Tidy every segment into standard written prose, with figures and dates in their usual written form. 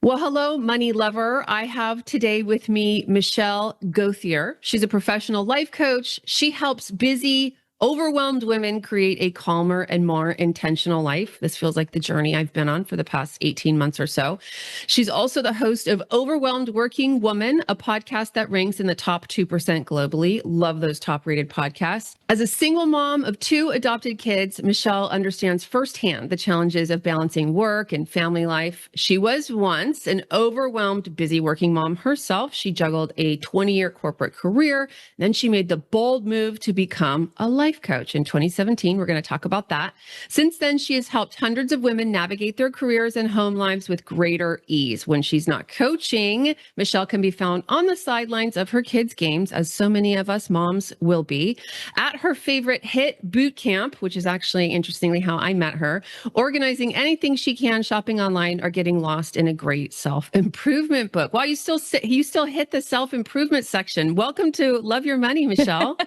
Well, hello, money lover. I have today with me Michelle Gauthier. She's a professional life coach. She helps busy, overwhelmed women create a calmer and more intentional life. This feels like the journey I've been on for the past 18 months or so. She's also the host of Overwhelmed Working Woman, a podcast that ranks in the top 2% globally. Love those top rated podcasts. As a single mom of 2 adopted kids, Michelle understands firsthand the challenges of balancing work and family life. She was once an overwhelmed, busy working mom herself. She juggled a 20-year corporate career. Then she made the bold move to become a life coach in 2017. We're going to talk about that. Since then, she has helped hundreds of women navigate their careers and home lives with greater ease. When she's not coaching, Michelle can be found on the sidelines of her kids' games, as so many of us moms will be, at her favorite hit boot camp, which is actually, interestingly, how I met her, organizing anything she can, shopping online, or getting lost in a great self-improvement book. Wow, you still hit the self-improvement section. Welcome to Love Your Money, Michelle.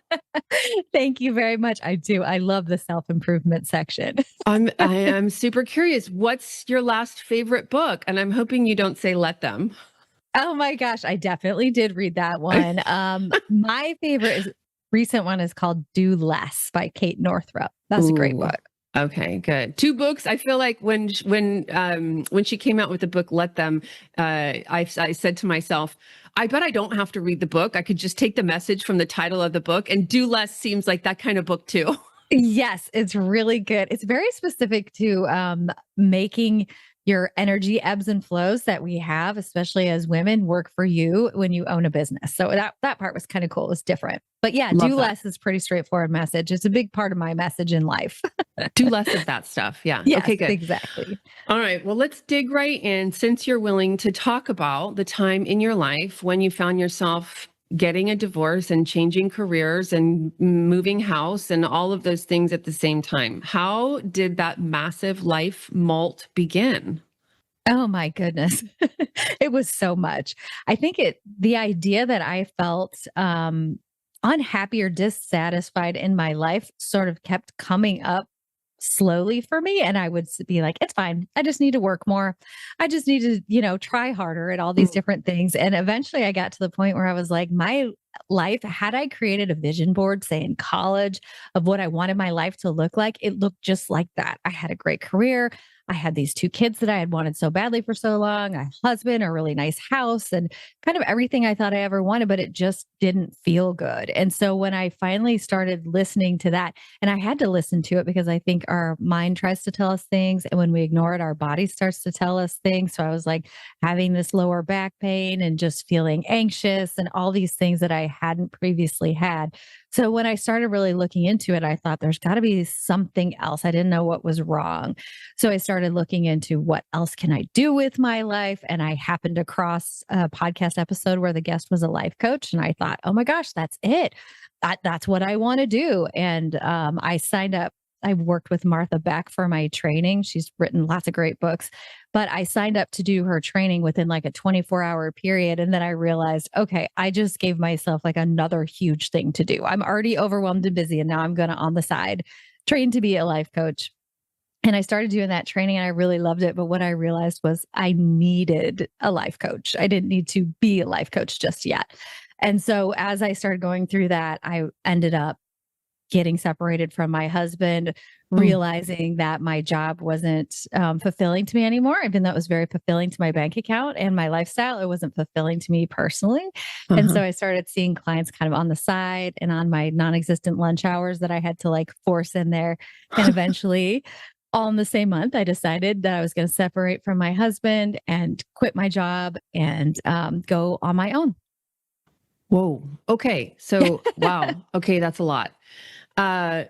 Thank you very much. I do. I love the self-improvement section. I am super curious. What's your last favorite book? And I'm hoping you don't say Let Them. Oh my gosh, I definitely did read that one. My favorite recent one is called Do Less by Kate Northrup. That's a great book. Okay, good. 2 books. I feel like when she came out with the book Let Them, I said to myself, I bet I don't have to read the book. I could just take the message from the title of the book, and Do Less seems like that kind of book too. Yes, it's really good. It's very specific to making your energy ebbs and flows that we have, especially as women, work for you when you own a business. So that part was kind of cool. It was different. But yeah, Love do that. less is pretty straightforward message. It's a big part of my message in life. Do less of that stuff. Yeah. Yes, Okay, good. Exactly. All right. Well, let's dig right in, since you're willing to talk about the time in your life when you found yourself getting a divorce and changing careers and moving house and all of those things at the same time. How did that massive life molt begin? Oh my goodness. It was so much. I think the idea that I felt unhappy or dissatisfied in my life sort of kept coming up slowly for me. And I would be like, it's fine. I just need to work more. I just need to, try harder at all these different things. And eventually I got to the point where I was like, my life, had I created a vision board, say in college, of what I wanted my life to look like, it looked just like that. I had a great career. I had these 2 kids that I had wanted so badly for so long, a husband, a really nice house, and kind of everything I thought I ever wanted, but it just didn't feel good. And so when I finally started listening to that, and I had to listen to it because I think our mind tries to tell us things. And when we ignore it, our body starts to tell us things. So I was like having this lower back pain and just feeling anxious and all these things that I hadn't previously had. So when I started really looking into it, I thought there's got to be something else. I didn't know what was wrong. So I started looking into what else can I do with my life. And I happened across a podcast episode where the guest was a life coach. And I thought, oh my gosh, that's it. That's what I want to do. And I signed up. I worked with Martha Beck for my training. She's written lots of great books, but I signed up to do her training within like a 24-hour period. And then I realized, okay, I just gave myself like another huge thing to do. I'm already overwhelmed and busy. And now I'm going to, on the side, train to be a life coach. And I started doing that training and I really loved it. But what I realized was I needed a life coach. I didn't need to be a life coach just yet. And so as I started going through that, I ended up getting separated from my husband, realizing that my job wasn't fulfilling to me anymore, even though it was very fulfilling to my bank account and my lifestyle. It wasn't fulfilling to me personally. And so I started seeing clients kind of on the side and on my non-existent lunch hours that I had to like force in there. And eventually, all in the same month, I decided that I was going to separate from my husband and quit my job and go on my own. Whoa. Okay. So, wow. Okay. That's a lot. And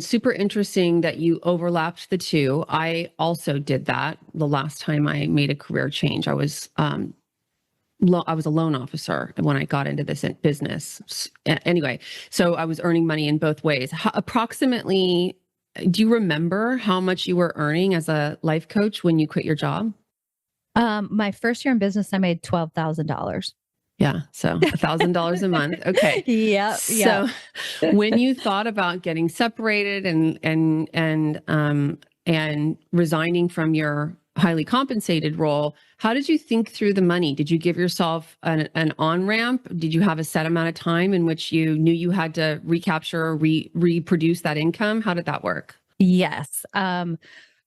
super interesting that you overlapped the 2. I also did that the last time I made a career change. I was a loan officer when I got into this business. Anyway, so I was earning money in both ways. Approximately, do you remember how much you were earning as a life coach when you quit your job? My first year in business, I made $12,000. Yeah. So $1,000 a month. Okay. Yeah. So when you thought about getting separated and resigning from your highly compensated role. How did you think through the money? Did you give yourself an on-ramp? Did you have a set amount of time in which you knew you had to recapture or reproduce that income? How did that work? Yes.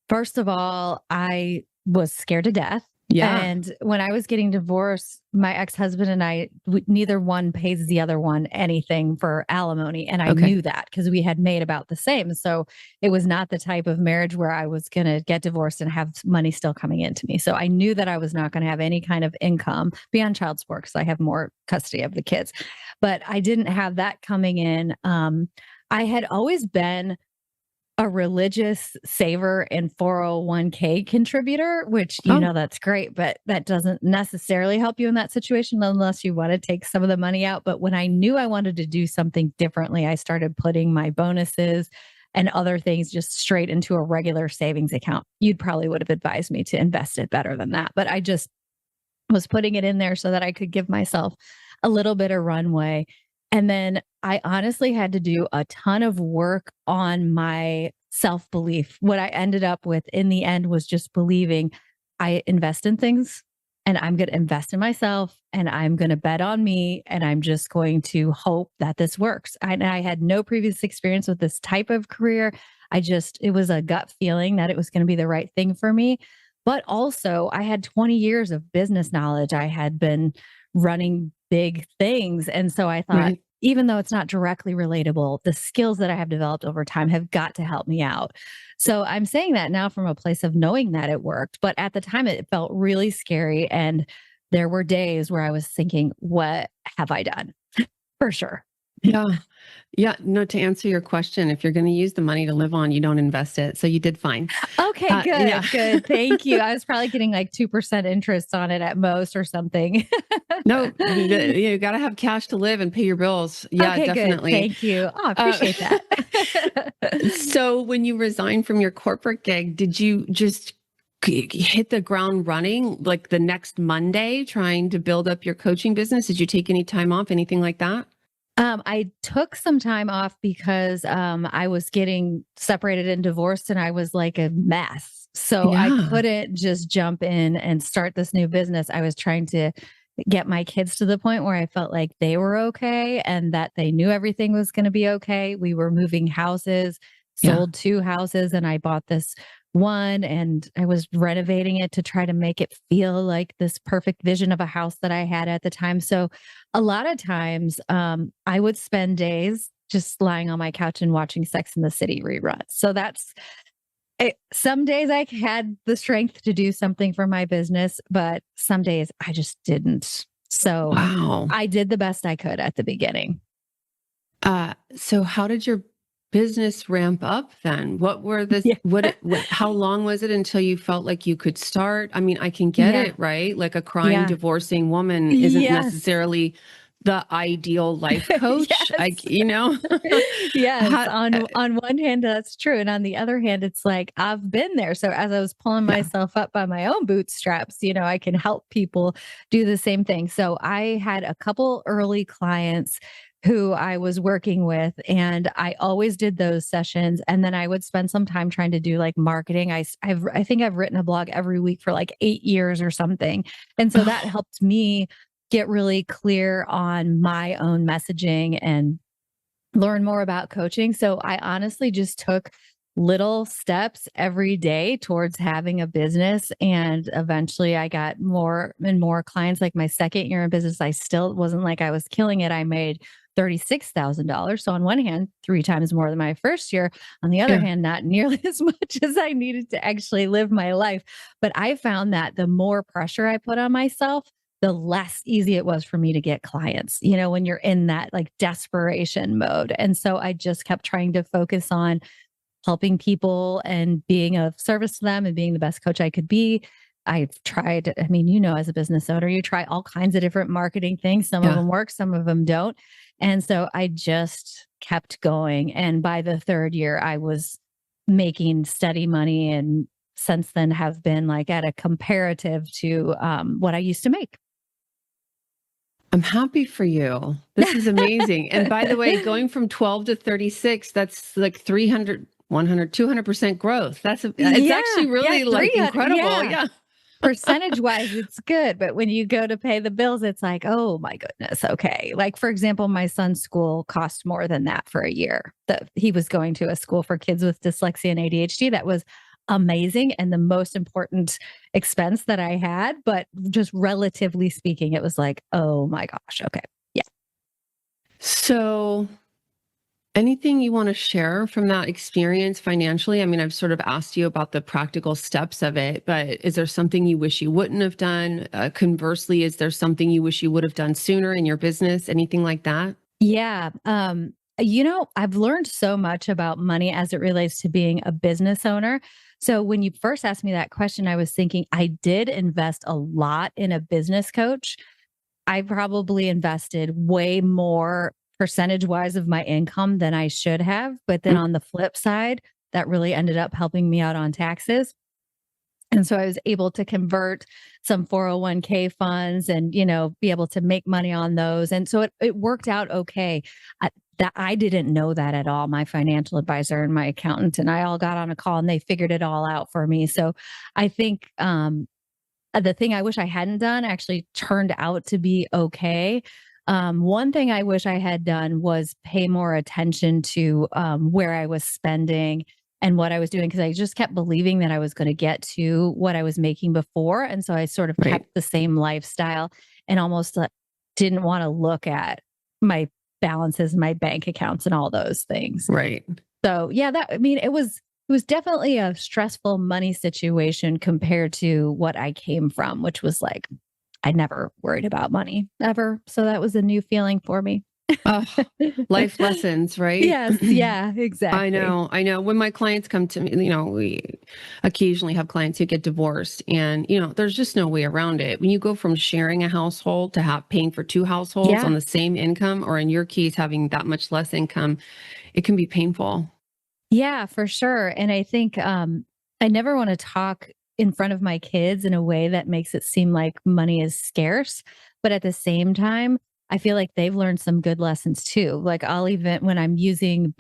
First of all, I was scared to death. Yeah. And when I was getting divorced, my ex-husband and I, neither one pays the other one anything for alimony. And I Okay. knew that because we had made about the same. So it was not the type of marriage where I was going to get divorced and have money still coming into me. So I knew that I was not going to have any kind of income beyond child support because I have more custody of the kids. But I didn't have that coming in. I had always been a religious saver and 401k contributor, which, that's great, but that doesn't necessarily help you in that situation unless you want to take some of the money out. But when I knew I wanted to do something differently, I started putting my bonuses and other things just straight into a regular savings account. You'd probably would have advised me to invest it better than that, but I just was putting it in there so that I could give myself a little bit of runway. And then I honestly had to do a ton of work on my self-belief. What I ended up with in the end was just believing I invest in things and I'm going to invest in myself and I'm going to bet on me and I'm just going to hope that this works. I had no previous experience with this type of career. It was a gut feeling that it was going to be the right thing for me. But also, I had 20 years of business knowledge. I had been running big things. And so I thought, Right. even though it's not directly relatable, the skills that I have developed over time have got to help me out. So I'm saying that now from a place of knowing that it worked. But at the time, it felt really scary. And there were days where I was thinking, what have I done? For sure. Yeah. Yeah. No, to answer your question, if you're going to use the money to live on, you don't invest it. So you did fine. Okay, good. Yeah. Good. Thank you. I was probably getting like 2% interest on it at most or something. No, you got to have cash to live and pay your bills. Yeah, Okay, good. definitely. Thank you. Oh, I appreciate that. So when you resigned from your corporate gig, did you just hit the ground running like the next Monday trying to build up your coaching business? Did you take any time off, anything like that? I took some time off because I was getting separated and divorced and I was like a mess. So I Yeah. couldn't just jump in and start this new business. I was trying to get my kids to the point where I felt like they were okay and that they knew everything was going to be okay. We were moving houses, Yeah. sold 2 houses, and I bought this one and I was renovating it to try to make it feel like this perfect vision of a house that I had at the time. So a lot of times I would spend days just lying on my couch and watching Sex and the City reruns. So that's it. Some days I had the strength to do something for my business, but some days I just didn't. So Wow. I did the best I could at the beginning. So how did your business ramp up then? What were the, Yeah. how long was it until you felt like you could start? I mean, I can get Yeah. it, right? Like a crying, Yeah. divorcing woman isn't Yes. necessarily the ideal life coach. Yes. Yes, How, on one hand, that's true, and on the other hand, it's like I've been there. So as I was pulling yeah, myself up by my own bootstraps, I can help people do the same thing. So I had a couple early clients who I was working with, and I always did those sessions, and then I would spend some time trying to do like marketing. I think I've written a blog every week for like 8 years or something, and so that oh, helped me get really clear on my own messaging and learn more about coaching. So I honestly just took little steps every day towards having a business. And eventually I got more and more clients. Like my second year in business, I still wasn't like I was killing it. I made $36,000. So on one hand, 3 times more than my first year. On the other yeah, hand, not nearly as much as I needed to actually live my life. But I found that the more pressure I put on myself, the less easy it was for me to get clients, when you're in that like desperation mode. And so I just kept trying to focus on helping people and being of service to them and being the best coach I could be. I've tried, as a business owner, you try all kinds of different marketing things. Some of yeah. them work, some of them don't. And so I just kept going. And by the third year, I was making steady money. And since then have been like at a comparative to what I used to make. I'm happy for you. This is amazing. And by the way, going from 12 to 36, that's like 300. 100, 200% growth. It's Yeah, actually really like 300, incredible. yeah. Yeah. Percentage wise, it's good. But when you go to pay the bills, it's like, oh my goodness. Okay. Like, for example, my son's school cost more than that for a year. That he was going to a school for kids with dyslexia and ADHD. That was amazing and the most important expense that I had. But just relatively speaking, it was like, oh my gosh. Okay. Yeah. So anything you want to share from that experience financially? I mean, I've sort of asked you about the practical steps of it, but is there something you wish you wouldn't have done? Conversely, is there something you wish you would have done sooner in your business? Anything like that? Yeah. I've learned so much about money as it relates to being a business owner. So when you first asked me that question, I was thinking I did invest a lot in a business coach. I probably invested way more percentage wise of my income than I should have. But then Mm. on the flip side, that really ended up helping me out on taxes. And so I was able to convert some 401k funds and, be able to make money on those. And so it worked out okay. That I didn't know that at all. My financial advisor and my accountant and I all got on a call and they figured it all out for me. So I think the thing I wish I hadn't done actually turned out to be okay. One thing I wish I had done was pay more attention to where I was spending and what I was doing because I just kept believing that I was going to get to what I was making before. And so I sort of Right. kept the same lifestyle and almost didn't want to look at my balances, my bank accounts, and all those things. Right. So yeah, it was definitely a stressful money situation compared to what I came from, which was like I never worried about money ever. So that was a new feeling for me. Oh, life lessons, right? Yes, yeah, I exactly. know. I know. When my clients come to me, we occasionally have clients who get divorced, and there's just no way around it. When you go from sharing a household to paying for two households on Yeah. the same income, or in your case, having that much less income, it can be painful. Yeah, for sure. And I think I never want to talk in front of my kids in a way that makes it seem like money is scarce. But at the same time, I feel like they've learned some good lessons too. Like I'll even when I'm using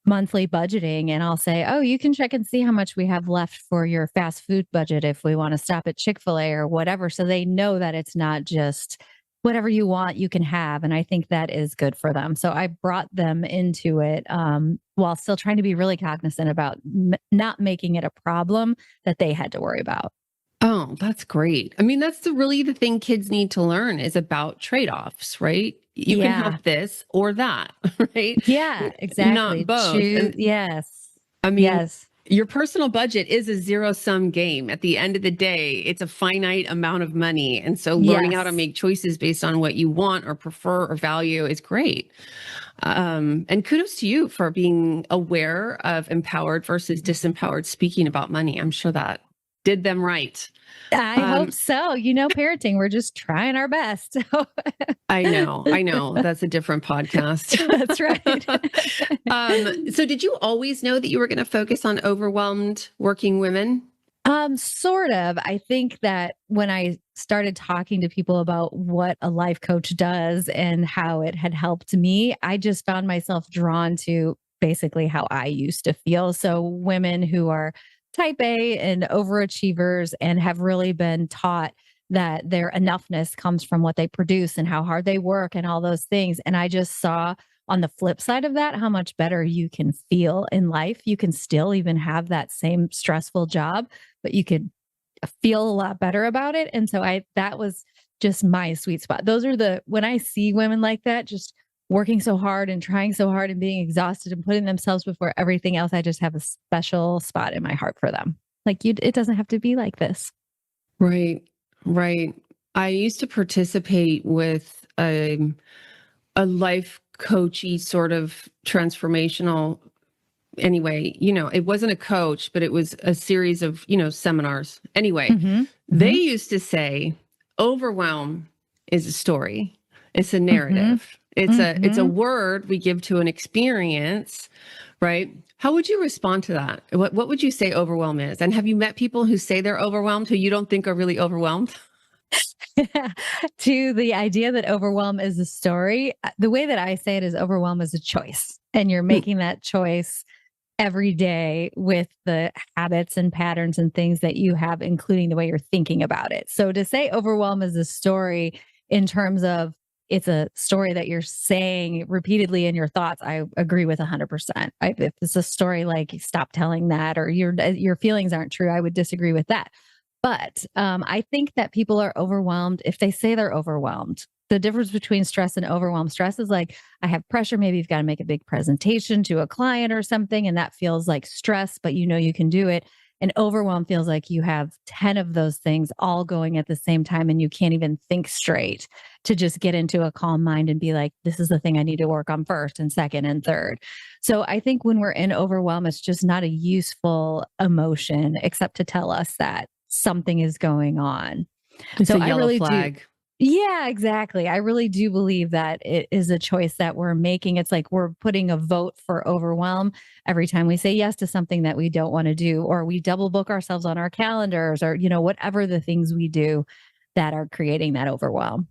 monthly budgeting, and I'll say, oh, you can check and see how much we have left for your fast food budget if we want to stop at Chick-fil-A or whatever. So they know that it's not just whatever you want, you can have. And I think that is good for them. So I brought them into it while still trying to be really cognizant about not making it a problem that they had to worry about. Oh, that's great. I mean, that's really the thing kids need to learn is about trade-offs, right? You can Yeah. have this or that, right? Yeah, Not exactly. both. Choose. And Yes. I mean, Yes. your personal budget is a zero-sum game. At the end of the day, it's a finite amount of money. And so learning how to Yes. make choices based on what you want or prefer or value is great. And kudos to you for being aware of empowered versus disempowered speaking about money. I'm sure that did them right. I hope Um, so. Parenting, we're just trying our best. I know. That's a different podcast. That's right. So did you always know that you were going to focus on overwhelmed working women? Sort of. I think that when I started talking to people about what a life coach does and how it had helped me, I just found myself drawn to basically how I used to feel. So, women who are type A and overachievers and have really been taught that their enoughness comes from what they produce and how hard they work and all those things. And I just saw on the flip side of that how much better you can feel in life. You can still even have that same stressful job, but you could feel a lot better about it. And so that was just my sweet spot. Those are when I see women like that, just working so hard and trying so hard and being exhausted and putting themselves before everything else, I just have a special spot in my heart for them. Like it doesn't have to be like this. Right, right. I used to participate with a life coachy sort of transformational. Anyway, it wasn't a coach, but it was a series of, seminars. Anyway, Hmm. they Hmm. used to say overwhelm is a story. It's a Hmm. narrative. It's a Hmm. word we give to an experience, right? How would you respond to that? What would you say overwhelm is? And have you met people who say they're overwhelmed who you don't think are really overwhelmed? To the idea that overwhelm is a story, the way that I say it is overwhelm is a choice. And you're Hmm. making that choice every day with the habits and patterns and things that you have, including the way you're thinking about it. So to say overwhelm is a story in terms of it's a story that you're saying repeatedly in your thoughts, I agree with 100%. If it's a story like stop telling that or your feelings aren't true, I would disagree with that. But I think that people are overwhelmed if they say they're overwhelmed. The difference between stress and overwhelm, stress is like, I have pressure. Maybe you've got to make a big presentation to a client or something, and that feels like stress, but you know you can do it. And overwhelm feels like you have 10 of those things all going at the same time, and you can't even think straight to just get into a calm mind and be like, this is the thing I need to work on first and second and third. So I think when we're in overwhelm, it's just not a useful emotion except to tell us that something is going on. It's So a I yellow really do. flag. Yeah, exactly. I really do believe that it is a choice that we're making. It's like we're putting a vote for overwhelm every time we say yes to something that we don't want to do, or we double book ourselves on our calendars, or, whatever the things we do that are creating that overwhelm.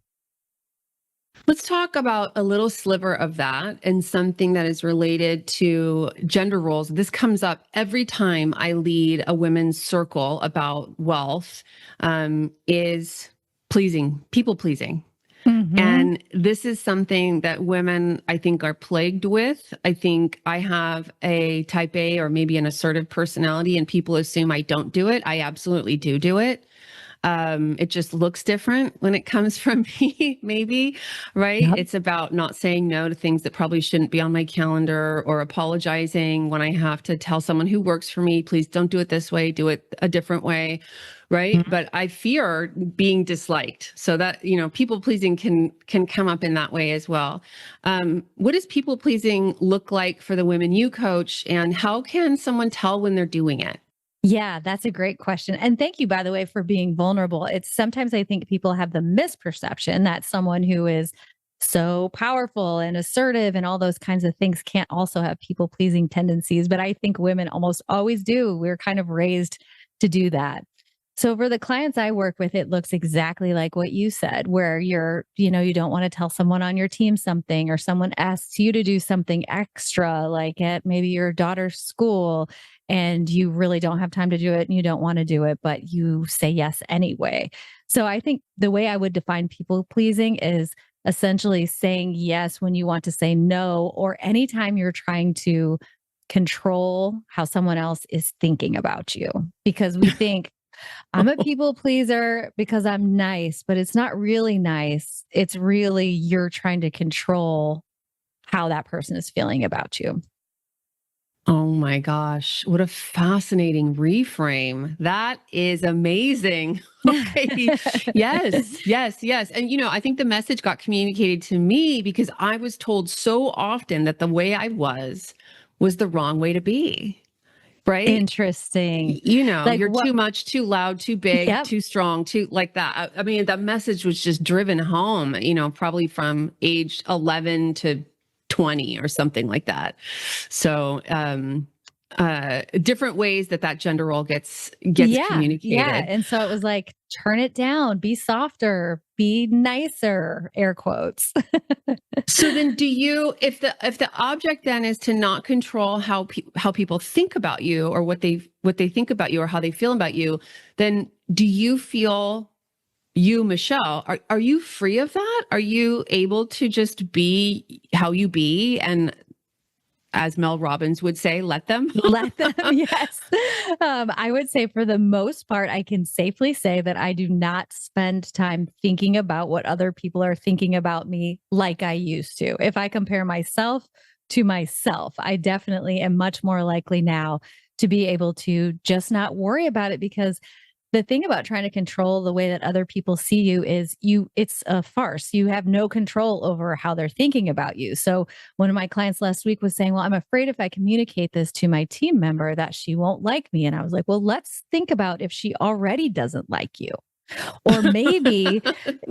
Let's talk about a little sliver of that and something that is related to gender roles. This comes up every time I lead a women's circle about wealth, is pleasing, people pleasing. Hmm. And this is something that women, I think, are plagued with. I think I have a type A or maybe an assertive personality, and people assume I don't do it. I absolutely do it. It just looks different when it comes from me, maybe, right? Yep. It's about not saying no to things that probably shouldn't be on my calendar or apologizing when I have to tell someone who works for me, please don't do it this way, do it a different way, right? But I fear being disliked. So that, people pleasing can come up in that way as well. What does people pleasing look like for the women you coach, and how can someone tell when they're doing it? Yeah, that's a great question. And thank you, by the way, for being vulnerable. It's sometimes I think people have the misperception that someone who is so powerful and assertive and all those kinds of things can't also have people pleasing tendencies. But I think women almost always do. We're kind of raised to do that. So for the clients I work with, it looks exactly like what you said, where you don't want to tell someone on your team something, or someone asks you to do something extra, like at maybe your daughter's school, and you really don't have time to do it and you don't want to do it, but you say yes anyway. So I think the way I would define people pleasing is essentially saying yes when you want to say no, or anytime you're trying to control how someone else is thinking about you. Because we think, I'm a people pleaser because I'm nice, but it's not really nice. It's really you're trying to control how that person is feeling about you. Oh my gosh, what a fascinating reframe. That is amazing. Okay. Yes, yes, yes. And I think the message got communicated to me because I was told so often that the way I was the wrong way to be, right? Interesting. Like You're what? too much, too loud, too big, Yep. too strong, too like that. I mean, that message was just driven home, probably from age 11 to 20 or something like that. So, different ways that gender role gets Yeah. Yeah. communicated. And so it was like, turn it down, be softer, be nicer, air quotes. So then if the object then is to not control how people think about you, or what they think about you or how they feel about you, then do you feel, you, Michelle, are you free of that? Are you able to just be how you be, and as Mel Robbins would say, let them? Let them, yes. I would say for the most part, I can safely say that I do not spend time thinking about what other people are thinking about me like I used to. If I compare myself to myself, I definitely am much more likely now to be able to just not worry about it, because the thing about trying to control the way that other people see you is it's a farce. You have no control over how they're thinking about you. So one of my clients last week was saying, well, I'm afraid if I communicate this to my team member that she won't like me. And I was like, well, let's think about if she already doesn't like you. Or maybe,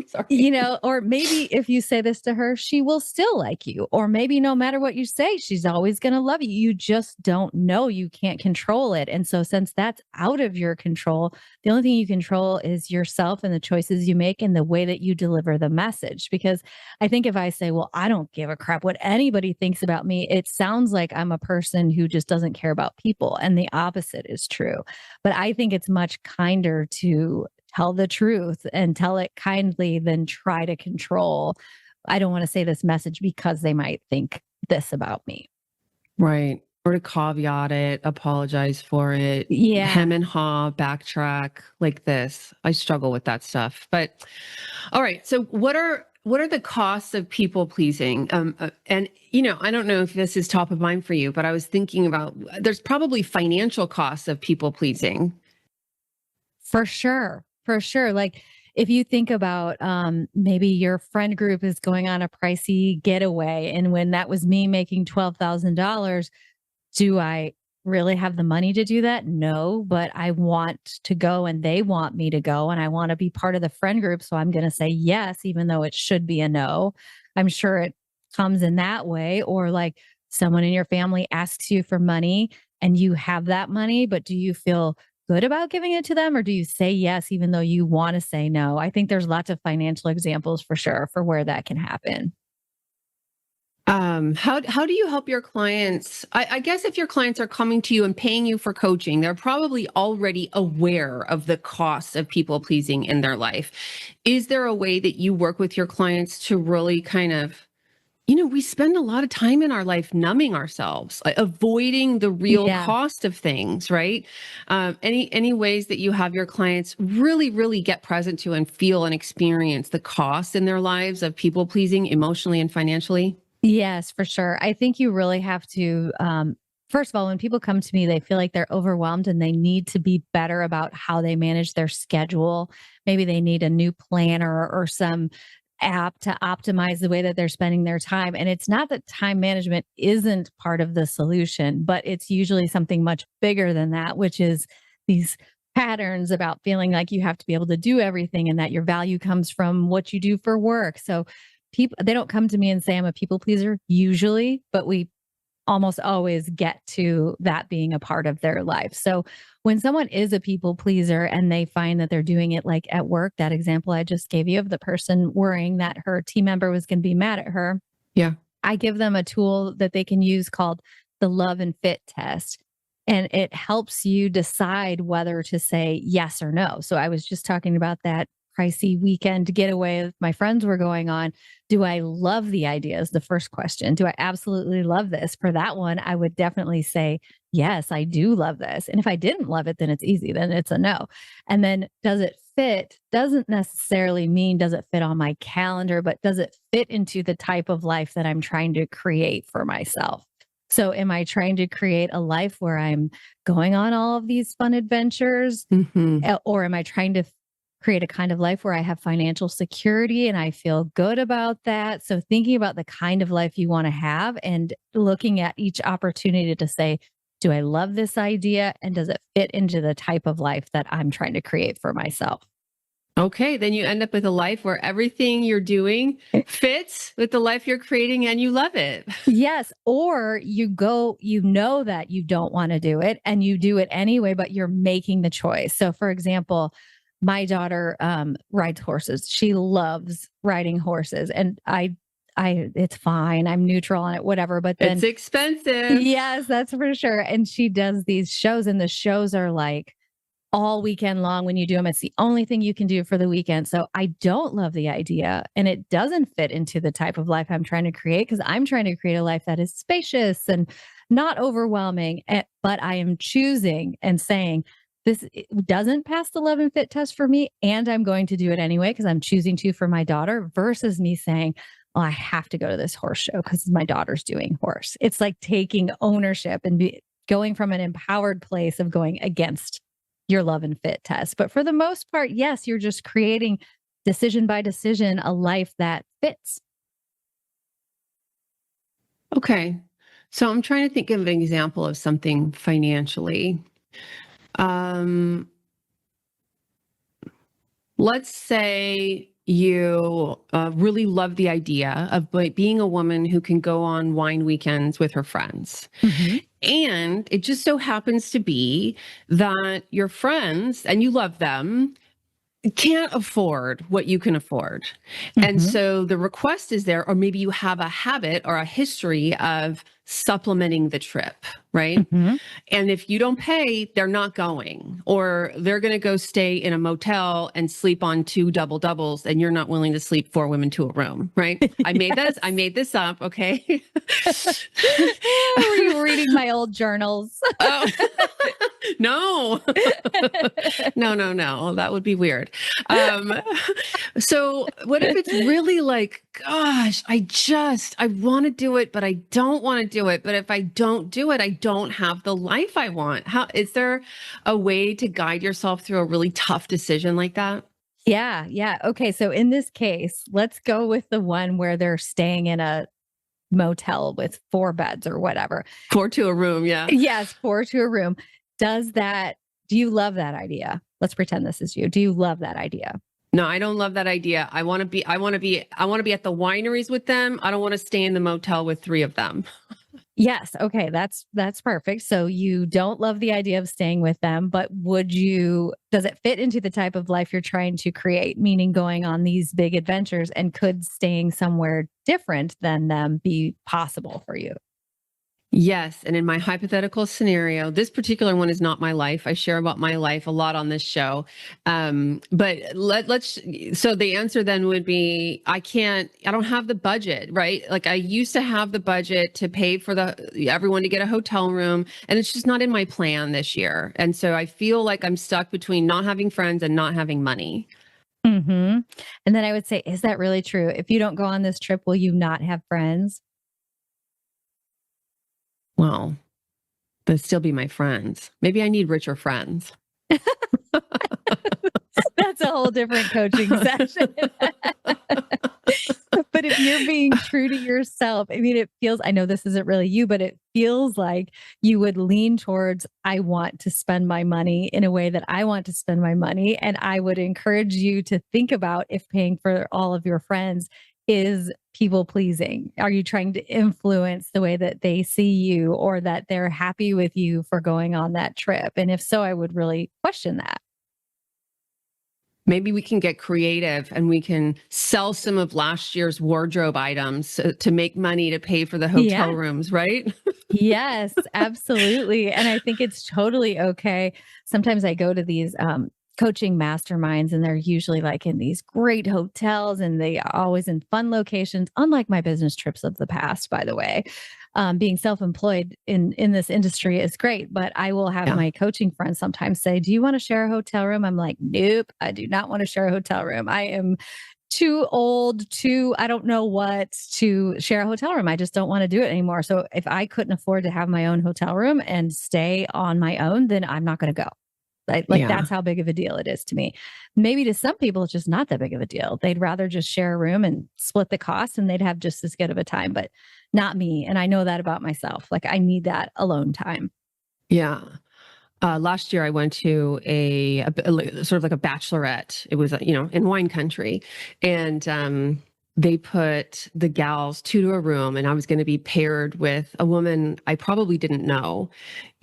Sorry. or maybe if you say this to her, she will still like you. Or maybe no matter what you say, she's always going to love you. You just don't know. You can't control it. And so, since that's out of your control, the only thing you control is yourself and the choices you make and the way that you deliver the message. Because I think if I say, well, I don't give a crap what anybody thinks about me, it sounds like I'm a person who just doesn't care about people. And the opposite is true. But I think it's much kinder to tell the truth and tell it kindly than try to control. I don't want to say this message because they might think this about me. Right. Or to caveat it, apologize for it, hem Yeah, and haw, backtrack like this. I struggle with that stuff. But all right. So what are the costs of people pleasing? And I don't know if this is top of mind for you, but I was thinking about there's probably financial costs of people pleasing. for sure. For sure. Like if you think about maybe your friend group is going on a pricey getaway, and when that was me making $12,000, do I really have the money to do that? No, but I want to go and they want me to go and I want to be part of the friend group. So I'm going to say yes, even though it should be a no. I'm sure it comes in that way. Or like someone in your family asks you for money and you have that money, but do you feel good about giving it to them, or do you say yes, even though you want to say no? I think there's lots of financial examples for sure for where that can happen. How do you help your clients? I guess if your clients are coming to you and paying you for coaching, they're probably already aware of the costs of people pleasing in their life. Is there a way that you work with your clients to really kind of, we spend a lot of time in our life numbing ourselves, like avoiding the real Yeah. cost of things, right? Any ways that you have your clients really, really get present to and feel and experience the cost in their lives of people pleasing emotionally and financially? Yes, for sure. I think you really have to, first of all, when people come to me, they feel like they're overwhelmed and they need to be better about how they manage their schedule. Maybe they need a new planner or some app to optimize the way that they're spending their time. And it's not that time management isn't part of the solution, but it's usually something much bigger than that, which is these patterns about feeling like you have to be able to do everything and that your value comes from what you do for work. So people, they don't come to me and say I'm a people pleaser usually, but we almost always get to that being a part of their life. So when someone is a people pleaser and they find that they're doing it like at work, that example I just gave you of the person worrying that her team member was going to be mad at her, Yeah. I give them a tool that they can use called the love and fit test. And it helps you decide whether to say yes or no. So I was just talking about that pricey weekend getaway my friends were going on. Do I love the idea? Is the first question. Do I absolutely love this? For that one, I would definitely say, yes, I do love this. And if I didn't love it, then it's easy. Then it's a no. And then does it fit? Doesn't necessarily mean does it fit on my calendar, but does it fit into the type of life that I'm trying to create for myself? So, am I trying to create a life where I'm going on all of these fun adventures? Hmm. Or am I trying to create a kind of life where I have financial security and I feel good about that? So, thinking about the kind of life you want to have and looking at each opportunity to say, do I love this idea? And does it fit into the type of life that I'm trying to create for myself? Okay, then you end up with a life where everything you're doing fits with the life you're creating and you love it. Yes. Or you go, you know that you don't want to do it and you do it anyway, but you're making the choice. So, for example, my daughter rides horses. She loves riding horses. And it's fine. I'm neutral on it, whatever. But It's then, expensive. yes, that's for sure. And she does these shows, and the shows are like, all weekend long when you do them. It's the only thing you can do for the weekend. So I don't love the idea. And it doesn't fit into the type of life I'm trying to create because I'm trying to create a life that is spacious and not overwhelming. But I am choosing and saying, this doesn't pass the love and fit test for me. And I'm going to do it anyway because I'm choosing to for my daughter versus me saying, oh, I have to go to this horse show because my daughter's doing horse. It's like taking ownership and going from an empowered place of going against your love and fit test. But for the most part, yes, you're just creating decision by decision a life that fits. Okay. So I'm trying to think of an example of something financially. Um, Let's say you really love the idea of being a woman who can go on wine weekends with her friends. Hmm. And it just so happens to be that your friends, and you love them, can't afford what you can afford. And Hmm. so the request is there, or maybe you have a habit or a history of supplementing the trip, right? Hmm. And if you don't pay, they're not going, or they're going to go stay in a motel and sleep on two double doubles, and you're not willing to sleep four women to a room, right? Yes. I made this up. Okay. Were you reading my old journals? Oh, no, no. That would be weird. Um, so what if it's really like, gosh, I want to do it, but I don't want to do it. But if I don't do it, I don't have the life I want. How is there a way to guide yourself through a really tough decision like that? Yeah, yeah. Okay, so in this case, let's go with the one where they're staying in a motel with 4 beds or whatever. Four to a room, yeah. Yes, 4 to a room. Does that do you love that idea? Let's pretend this is you. Do you love that idea? No, I don't love that idea. I want to be at the wineries with them. I don't want to stay in the motel with three of them. Yes, okay, that's perfect. So you don't love the idea of staying with them, but does it fit into the type of life you're trying to create, meaning going on these big adventures, and could staying somewhere different than them be possible for you? Yes. And in my hypothetical scenario, this particular one is not my life. I share about my life a lot on this show. But so the answer then would be, I don't have the budget, right? Like I used to have the budget to pay for everyone to get a hotel room, and it's just not in my plan this year. And so I feel like I'm stuck between not having friends and not having money. Mhm. And then I would say, is that really true? If you don't go on this trip, will you not have friends? Well, they'll still be my friends. Maybe I need richer friends. That's a whole different coaching session. But if you're being true to yourself, I mean, I know this isn't really you, but it feels like you would lean towards, I want to spend my money in a way that I want to spend my money. And I would encourage you to think about if paying for all of your friends is people pleasing. Are you trying to influence the way that they see you or that they're happy with you for going on that trip? And if so, I would really question that. Maybe we can get creative and we can sell some of last year's wardrobe items to make money to pay for the Yeah. hotel rooms, right? Yes, absolutely. And I think it's totally okay. Sometimes I go to these coaching masterminds and they're usually like in these great hotels and they are always in fun locations, unlike my business trips of the past, by the way. Being self-employed in this industry is great, but I will have Yeah. my coaching friends sometimes say, "Do you want to share a hotel room?" I'm like, "Nope, I do not want to share a hotel room. I am too old, too, I don't know what, to share a hotel room. I just don't want to do it anymore." So if I couldn't afford to have my own hotel room and stay on my own, then I'm not going to go. Like Yeah. that's how big of a deal it is to me. Maybe to some people, it's just not that big of a deal. They'd rather just share a room and split the cost and they'd have just as good of a time, but not me. And I know that about myself. Like I need that alone time. Yeah. Last year, I went to sort of like a bachelorette. It was, in wine country. And they put the gals two to a room, and I was going to be paired with a woman I probably didn't know.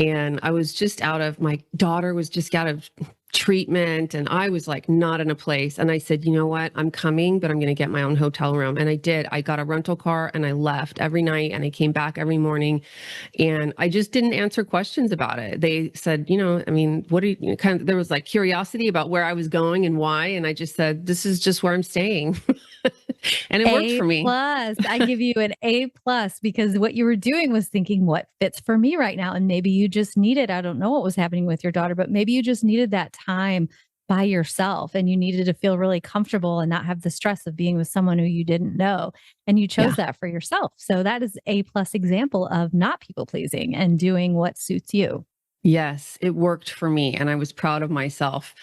And my daughter was just out of treatment, and I was like not in a place. And I said, you know what? I'm coming, but I'm going to get my own hotel room. And I did. I got a rental car and I left every night and I came back every morning. And I just didn't answer questions about it. They said, I mean, what are you kind of, there was like curiosity about where I was going and why. And I just said, this is just where I'm staying. And it worked A for me. plus. I give you an A plus because what you were doing was thinking what fits for me right now. And maybe you just needed, I don't know what was happening with your daughter, but maybe you just needed that time by yourself and you needed to feel really comfortable and not have the stress of being with someone who you didn't know. And you chose Yeah. that for yourself. So that is A plus example of not people pleasing and doing what suits you. Yes, it worked for me, and I was proud of myself.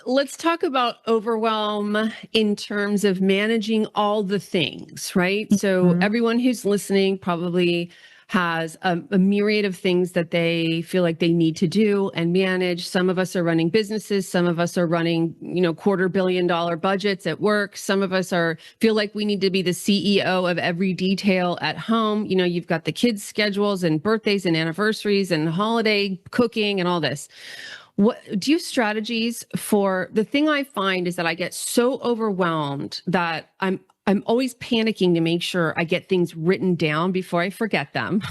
Let's talk about overwhelm in terms of managing all the things, right? So, Mhm. everyone who's listening probably has a myriad of things that they feel like they need to do and manage. Some of us are running businesses. Some of us are running, $250 million budgets at work. Some of us feel like we need to be the CEO of every detail at home. You've got the kids' schedules and birthdays and anniversaries and holiday cooking and all this. What do you have strategies for? The thing I find is that I get so overwhelmed that I'm always panicking to make sure I get things written down before I forget them.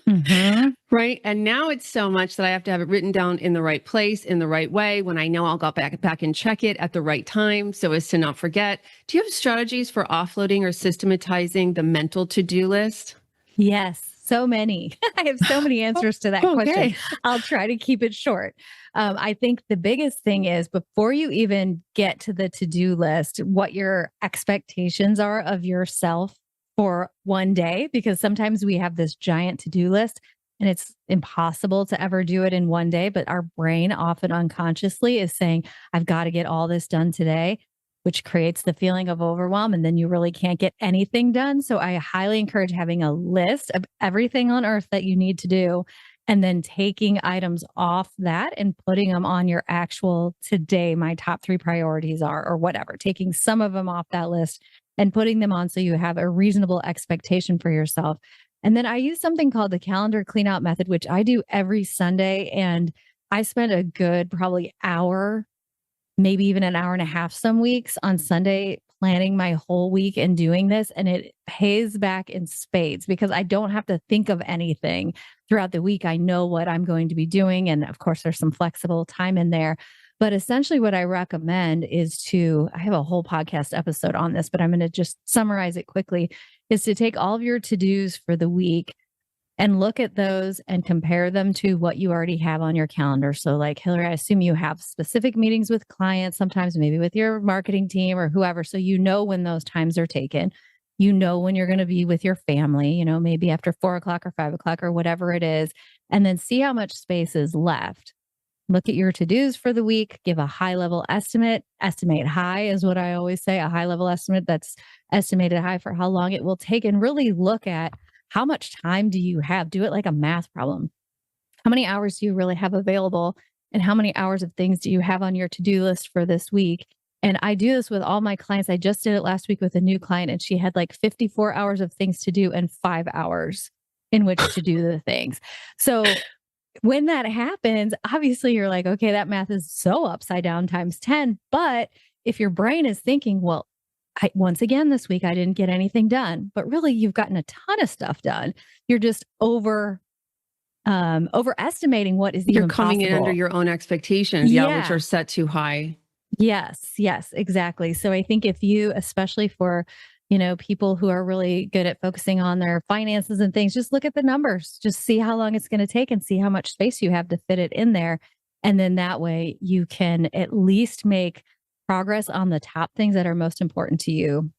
Mm-hmm. Right. And now it's so much that I have to have it written down in the right place, in the right way, when I know I'll go back and check it at the right time so as to not forget. Do you have strategies for offloading or systematizing the mental to-do list? Yes, so many. I have so many answers to that question. I'll try to keep it short. I think the biggest thing is before you even get to the to-do list, what your expectations are of yourself for one day, because sometimes we have this giant to-do list and it's impossible to ever do it in one day. But our brain often unconsciously is saying, I've got to get all this done today, which creates the feeling of overwhelm. And then you really can't get anything done. So I highly encourage having a list of everything on earth that you need to do, and then taking items off that and putting them on your actual today, my top 3 priorities are, or whatever, taking some of them off that list and putting them on so you have a reasonable expectation for yourself. And then I use something called the calendar clean out method, which I do every Sunday. And I spend a good probably hour, maybe even an hour and a half some weeks on Sunday planning my whole week and doing this. And it pays back in spades because I don't have to think of anything throughout the week. I know what I'm going to be doing. And of course, there's some flexible time in there. But essentially what I recommend is I have a whole podcast episode on this, but I'm going to just summarize it quickly, is to take all of your to-dos for the week and look at those and compare them to what you already have on your calendar. So like, Hillary, I assume you have specific meetings with clients, sometimes maybe with your marketing team or whoever. So you know when those times are taken, when you're going to be with your family, maybe after 4 o'clock or 5 o'clock or whatever it is, and then see how much space is left. Look at your to-dos for the week, give a high level estimate. Estimate high is what I always say, a high level estimate that's estimated high for how long it will take, and really look at how much time do you have? Do it like a math problem. How many hours do you really have available? And how many hours of things do you have on your to-do list for this week? And I do this with all my clients. I just did it last week with a new client, and she had like 54 hours of things to do and 5 hours in which to do the things. So when that happens, obviously you're like, okay, that math is so upside down times 10. But if your brain is thinking, well, once again, this week, I didn't get anything done, but really you've gotten a ton of stuff done. You're just overestimating what is even possible. You're coming in under your own expectations, which are set too high. Yes, exactly. So I think if you, especially for, people who are really good at focusing on their finances and things, just look at the numbers, just see how long it's going to take and see how much space you have to fit it in there. And then that way you can at least make progress on the top things that are most important to you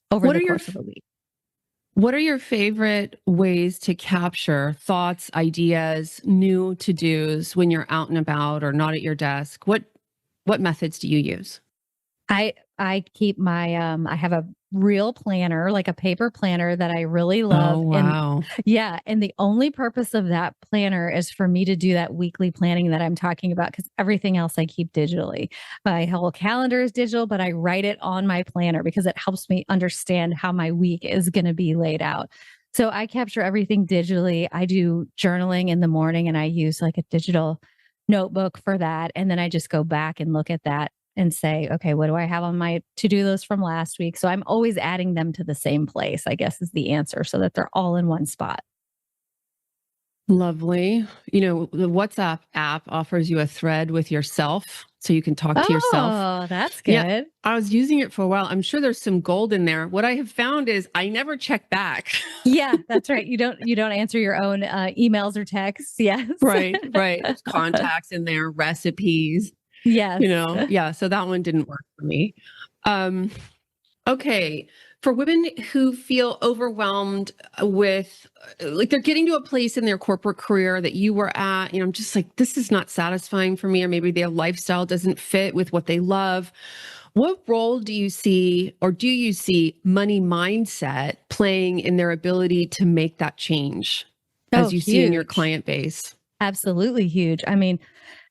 over the course of a week. What are your favorite ways to capture thoughts, ideas, new to-dos when you're out and about or not at your desk? What methods do you use? I keep my I have a real planner, like a paper planner that I really love. Oh, wow. And the only purpose of that planner is for me to do that weekly planning that I'm talking about, because everything else I keep digitally. My whole calendar is digital, but I write it on my planner because it helps me understand how my week is going to be laid out. So I capture everything digitally. I do journaling in the morning, and I use like a digital notebook for that. And then I just go back and look at that and say, okay, what do I have on my to-do list from last week? So I'm always adding them to the same place, I guess is the answer, so that they're all in one spot. Lovely. The WhatsApp app offers you a thread with yourself, so you can talk to yourself. Oh, that's good. Yeah, I was using it for a while. I'm sure there's some gold in there. What I have found is I never check back. Yeah, that's right. You don't answer your own emails or texts. Yes. Right. There's contacts in there, recipes. Yes. So that one didn't work for me. Okay. For women who feel overwhelmed with, like, they're getting to a place in their corporate career that you were at, I'm just like, this is not satisfying for me, or maybe their lifestyle doesn't fit with what they love. What role do you see, or do you see money mindset playing in their ability to make that change Oh, as you see in your huge. client base? Absolutely huge. I mean,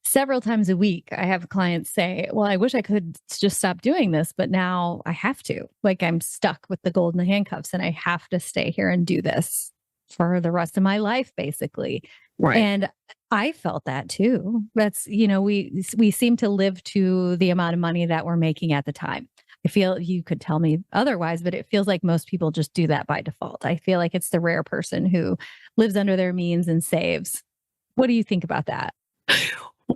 several times a week, I have clients say, well, I wish I could just stop doing this, but now I have to. Like I'm stuck with the golden handcuffs and I have to stay here and do this for the rest of my life, basically. Right. And I felt that too. That's, we seem to live to the amount of money that we're making at the time. I feel you could tell me otherwise, but it feels like most people just do that by default. I feel like it's the rare person who lives under their means and saves. What do you think about that?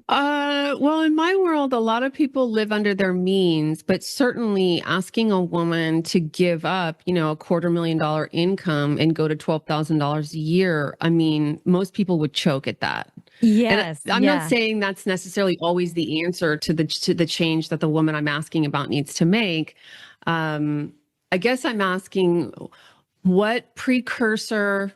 Well, in my world, a lot of people live under their means, but certainly asking a woman to give up, $250,000 income and go to $12,000 a year. I mean, most people would choke at that. And Yes, I'm not yeah. saying that's necessarily always the answer to the change that the woman I'm asking about needs to make. I guess I'm asking what precursor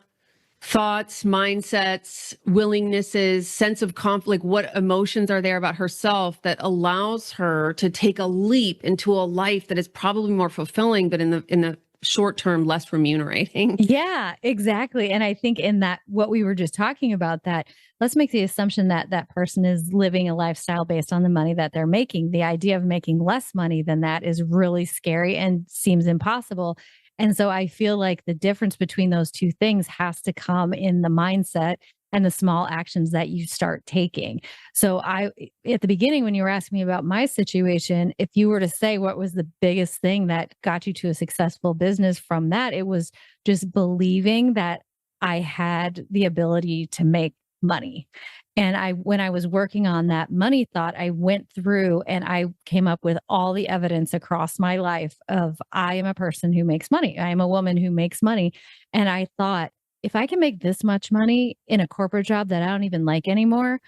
thoughts, mindsets, willingnesses, sense of conflict, what emotions are there about herself that allows her to take a leap into a life that is probably more fulfilling, but in the short term, less remunerating. Yeah, exactly. And I think in that, what we were just talking about, that let's make the assumption that that person is living a lifestyle based on the money that they're making. The idea of making less money than that is really scary and seems impossible. And so I feel like the difference between those two things has to come in the mindset and the small actions that you start taking. So at the beginning, when you were asking me about my situation, if you were to say what was the biggest thing that got you to a successful business from that, it was just believing that I had the ability to make money. And when I was working on that money thought, I went through and I came up with all the evidence across my life of I am a person who makes money. I am a woman who makes money. And I thought, if I can make this much money in a corporate job that I don't even like anymore,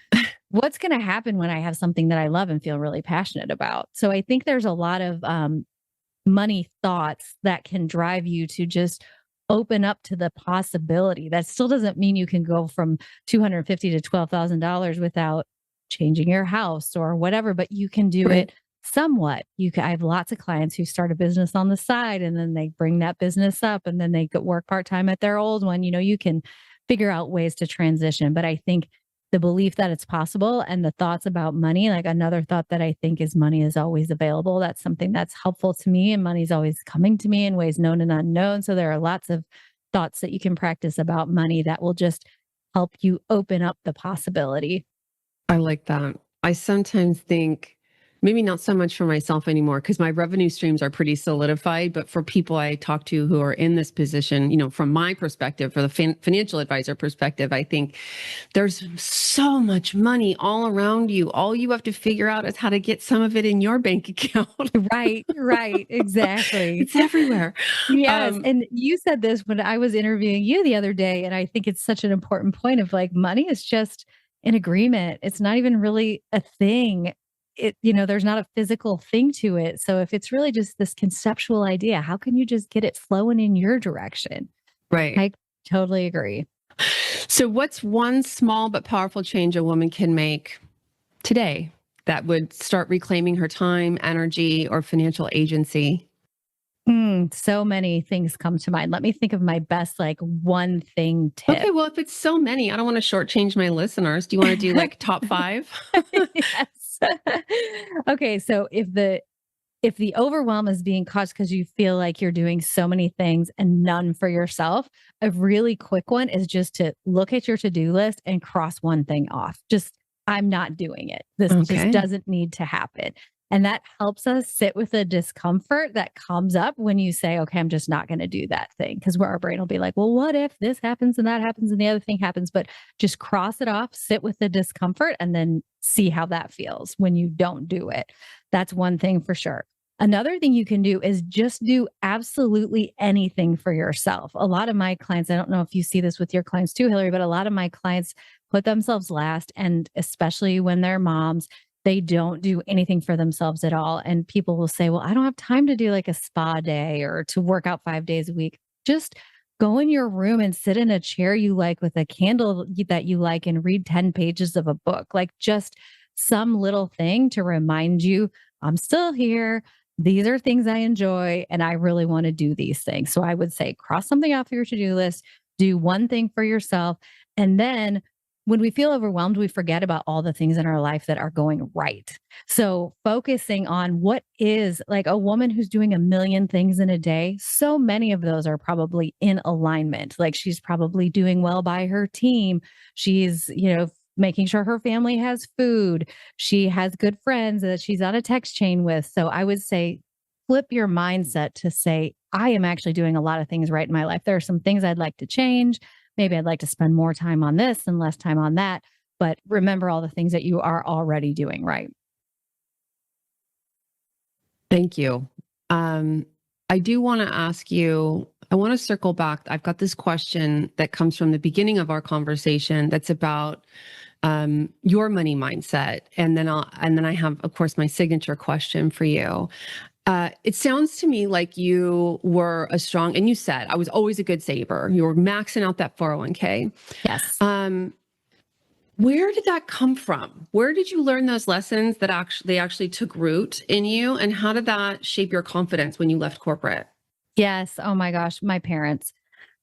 what's going to happen when I have something that I love and feel really passionate about? So I think there's a lot of money thoughts that can drive you to just open up to the possibility. That still doesn't mean you can go from 250 to $12,000 without changing your house or whatever, but you can do Right. it somewhat. I have lots of clients who start a business on the side and then they bring that business up and then they go work part-time at their old one. You can figure out ways to transition, but I think the belief that it's possible and the thoughts about money, like another thought that I think is money is always available. That's something that's helpful to me, and money's always coming to me in ways known and unknown. So there are lots of thoughts that you can practice about money that will just help you open up the possibility. I like that. I sometimes think maybe not so much for myself anymore because my revenue streams are pretty solidified. But for people I talk to who are in this position, from my perspective, for the financial advisor perspective, I think there's so much money all around you. All you have to figure out is how to get some of it in your bank account. Right, right, exactly. It's everywhere. Yes, Um, and you said this when I was interviewing you the other day, and I think it's such an important point of like money is just an agreement. It's not even really a thing. There's not a physical thing to it. So if it's really just this conceptual idea, how can you just get it flowing in your direction? right. I totally agree. So, what's one small but powerful change a woman can make today that would start reclaiming her time, energy, or financial agency? So many things come to mind. Let me think of my best like one thing Okay, tip. well, if it's so many, I don't want to shortchange my listeners. Do you want to do like top five? Yes. Okay, so if the overwhelm is being caused because you feel like you're doing so many things and none for yourself, a really quick one is just to look at your to-do list and cross one thing off. Just, I'm not doing it. This just Okay. doesn't need to happen. And that helps us sit with the discomfort that comes up when you say, okay, I'm just not going to do that thing. Because where our brain will be like, well, what if this happens and that happens and the other thing happens? But just cross it off, sit with the discomfort, and then see how that feels when you don't do it. That's one thing for sure. Another thing you can do is just do absolutely anything for yourself. A lot of my clients, I don't know if you see this with your clients too, Hillary, but a lot of my clients put themselves last. And especially when they're moms, they don't do anything for themselves at all. And people will say, well, I don't have time to do like a spa day or to work out 5 days a week. Just go in your room and sit in a chair you like with a candle that you like and read 10 pages of a book. Like just some little thing to remind you, I'm still here. these are things I enjoy and I really want to do these things. So I would say cross something off your to-do list, do one thing for yourself. And then when we feel overwhelmed, we forget about all the things in our life that are going right. So focusing on what is like a woman who's doing a million things in a day, so many of those are probably in alignment. Like she's probably doing well by her team. She's, making sure her family has food. She has good friends that she's on a text chain with. So I would say flip your mindset to say, I am actually doing a lot of things right in my life. There are some things I'd like to change. Maybe I'd like to spend more time on this and less time on that. But remember all the things that you are already doing right. Thank you. I do want to ask you, I want to circle back. I've got this question that comes from the beginning of our conversation that's about your money mindset. And then I have, of course, my signature question for you. It sounds to me like you were and you said, I was always a good saver. You were maxing out that 401k. Yes. Where did that come from? Where did you learn those lessons that actually took root in you? And how did that shape your confidence when you left corporate? Yes. Oh my gosh. My parents.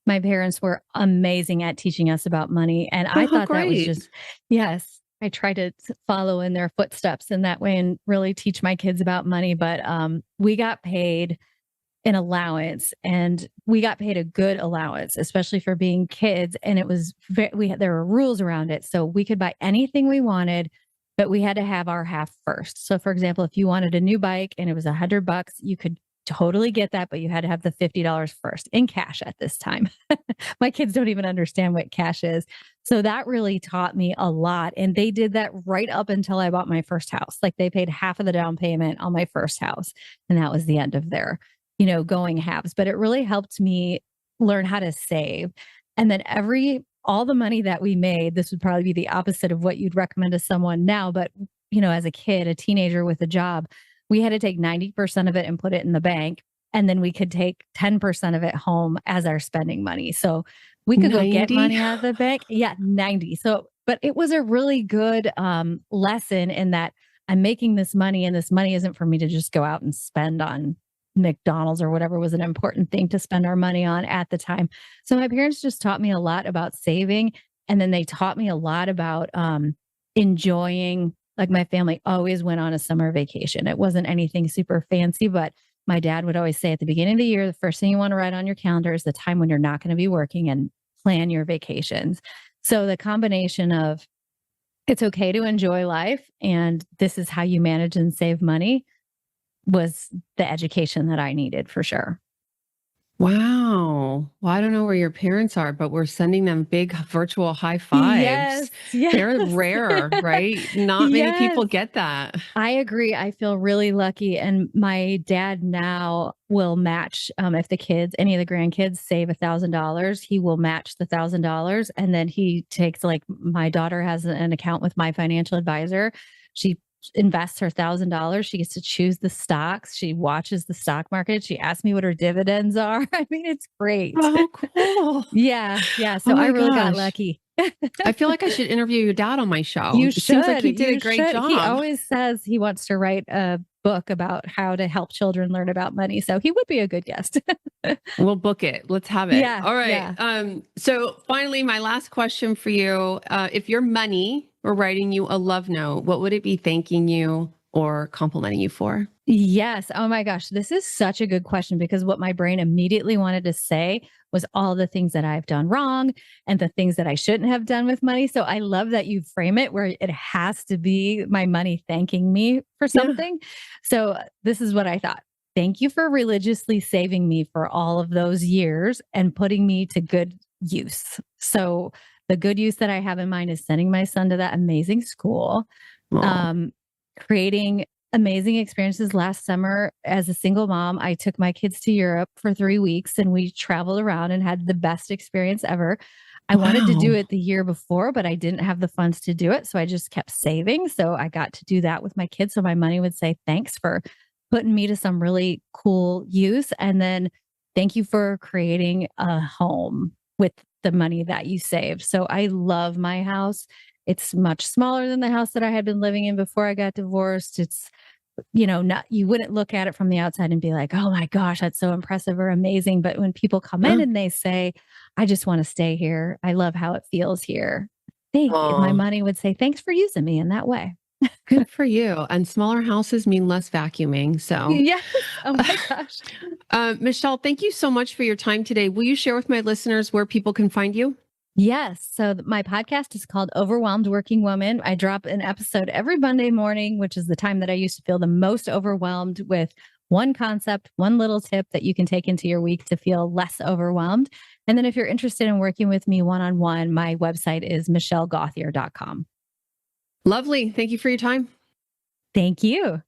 My parents were amazing at teaching us about money. And I Oh, thought that was great. just, yes, I try to follow in their footsteps in that way and really teach my kids about money. But we got paid an allowance and we got paid a good allowance, especially for being kids. And it was, there were rules around it. So we could buy anything we wanted, but we had to have our half first. So for example, if you wanted a new bike and it was $100, you could totally get that, but you had to have the $50 first in cash at this time. My kids don't even understand what cash is. So that really taught me a lot. And they did that right up until I bought my first house. Like they paid half of the down payment on my first house. And that was the end of their, going halves. But it really helped me learn how to save. And then all the money that we made, this would probably be the opposite of what you'd recommend to someone now. But, as a kid, a teenager with a job, we had to take 90% of it and put it in the bank. And then we could take 10% of it home as our spending money. So we could 90? go get money out of the bank. Yeah, 90. So, but it was a really good lesson in that I'm making this money and this money isn't for me to just go out and spend on McDonald's or whatever was an important thing to spend our money on at the time. So my parents just taught me a lot about saving. And then they taught me a lot about enjoying. Like my family always went on a summer vacation. It wasn't anything super fancy, but my dad would always say at the beginning of the year, the first thing you want to write on your calendar is the time when you're not going to be working and plan your vacations. So the combination of it's okay to enjoy life and this is how you manage and save money was the education that I needed for sure. Wow. Well, I don't know where your parents are, but we're sending them big virtual high Yes, fives. They're yes. rare, right? Not many people Yes. get that. I agree. I feel really lucky. And my dad now will match if any of the grandkids save $1,000, he will match the $1,000. And then he takes like my daughter has an account with my financial advisor. She invests her $1,000. She gets to choose the stocks. She watches the stock market. She asks me what her dividends are. I mean, it's great. Oh, cool. Yeah. Yeah. Oh So I my really got gosh. lucky. I feel like I should interview your dad on my show. You It seems like should. he did a You great should. He job. always says he wants to write a book about how to help children learn about money. So he would be a good guest. We'll book it. Let's have it. Yeah. All right. Yeah. So finally, my last question for you. If your money were writing you a love note, what would it be thanking you or complimenting you for? Yes. Oh my gosh. This is such a good question because what my brain immediately wanted to say was all the things that I've done wrong and the things that I shouldn't have done with money. So I love that you frame it where it has to be my money thanking me for Yeah. something. So this is what I thought. Thank you for religiously saving me for all of those years and putting me to good use. So the good use that I have in mind is sending my son to that amazing school, Oh, um, creating amazing experiences. Last summer as a single mom, I took my kids to Europe for 3 weeks and we traveled around and had the best experience ever. I wanted to do wow. it the year before, but I didn't have the funds to do it. So I just kept saving. So I got to do that with my kids. So my money would say, thanks for putting me to some really cool use. And then thank you for creating a home with the money that you saved. So I love my house. It's much smaller than the house that I had been living in before I got divorced. It's you wouldn't look at it from the outside and be like, oh my gosh, that's so impressive or amazing. But when people come in and they say, I just want to stay here, I love how it feels here, I think my money would say, thanks for using me in that way. Good for you. And smaller houses mean less vacuuming. So, Yes. Oh my gosh. Michelle, thank you so much for your time today. Will you share with my listeners where people can find you? Yes. So my podcast is called Overwhelmed Working Woman. I drop an episode every Monday morning, which is the time that I used to feel the most overwhelmed, with one concept, one little tip that you can take into your week to feel less overwhelmed. And then if you're interested in working with me one-on-one, my website is michellegauthier.com. Lovely. Thank you for your time. Thank you.